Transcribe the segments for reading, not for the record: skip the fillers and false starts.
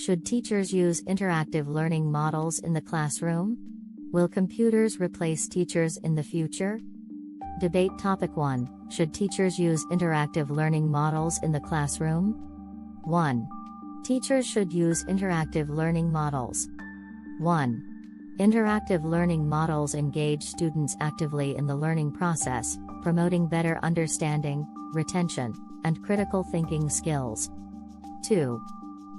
Should teachers use interactive learning models in the classroom? Will computers replace teachers in the future? Debate Topic 1. Should teachers use interactive learning models in the classroom? 1. Teachers should use interactive learning models. 1. Interactive learning models engage students actively in the learning process, promoting better understanding, retention, and critical thinking skills. 2.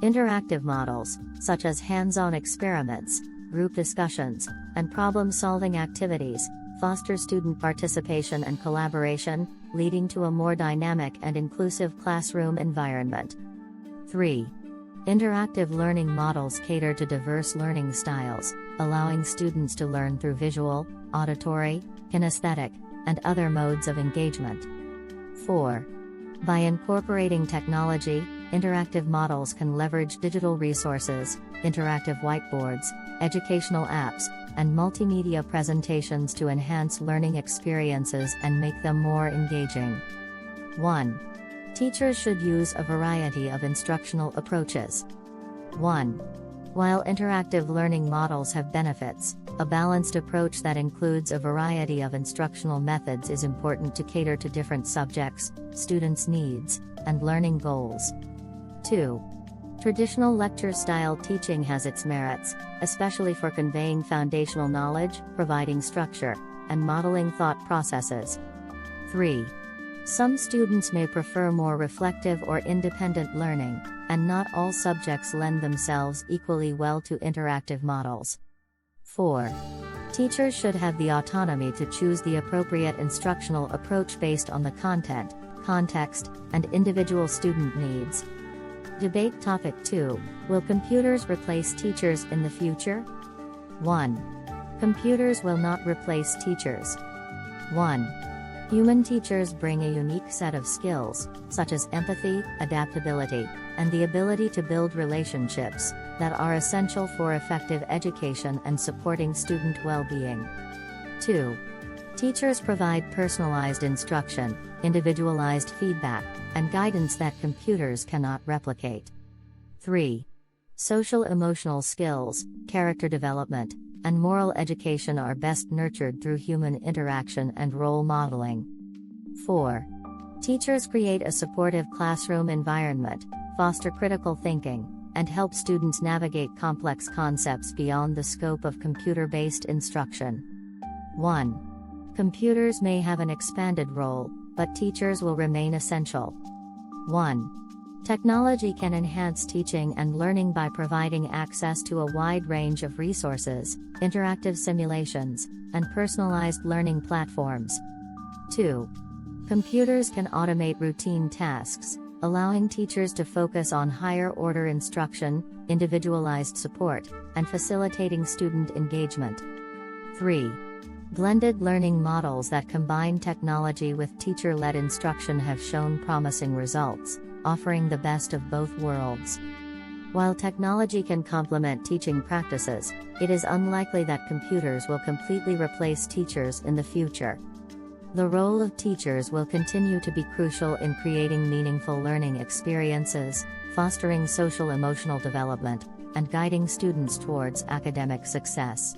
Interactive models, such as hands-on experiments, group discussions, and problem-solving activities, foster student participation and collaboration, leading to a more dynamic and inclusive classroom environment. 3. Interactive learning models cater to diverse learning styles, allowing students to learn through visual, auditory, kinesthetic, and other modes of engagement. 4. By incorporating technology, interactive models can leverage digital resources, interactive whiteboards, educational apps, and multimedia presentations to enhance learning experiences and make them more engaging. 1. Teachers should use a variety of instructional approaches. 1. While interactive learning models have benefits, a balanced approach that includes a variety of instructional methods is important to cater to different subjects, students' needs, and learning goals. 2. Traditional lecture-style teaching has its merits, especially for conveying foundational knowledge, providing structure, and modeling thought processes. 3. Some students may prefer more reflective or independent learning, and not all subjects lend themselves equally well to interactive models. 4. Teachers should have the autonomy to choose the appropriate instructional approach based on the content, context, and individual student needs. Debate Topic 2. Will computers replace teachers in the future? 1. Computers will not replace teachers. 1. Human teachers bring a unique set of skills, such as empathy, adaptability, and the ability to build relationships, that are essential for effective education and supporting student well-being. 2. Teachers provide personalized instruction, individualized feedback, and guidance that computers cannot replicate. 3. Social-emotional skills, character development, and moral education are best nurtured through human interaction and role modeling. 4. Teachers create a supportive classroom environment, foster critical thinking, and help students navigate complex concepts beyond the scope of computer-based instruction. 1. Computers may have an expanded role, but teachers will remain essential. 1. Technology can enhance teaching and learning by providing access to a wide range of resources, interactive simulations, and personalized learning platforms. 2. Computers can automate routine tasks, allowing teachers to focus on higher-order instruction, individualized support, and facilitating student engagement. 3. Blended learning models that combine technology with teacher-led instruction have shown promising results, offering the best of both worlds. While technology can complement teaching practices, it is unlikely that computers will completely replace teachers in the future. The role of teachers will continue to be crucial in creating meaningful learning experiences, fostering social-emotional development, and guiding students towards academic success.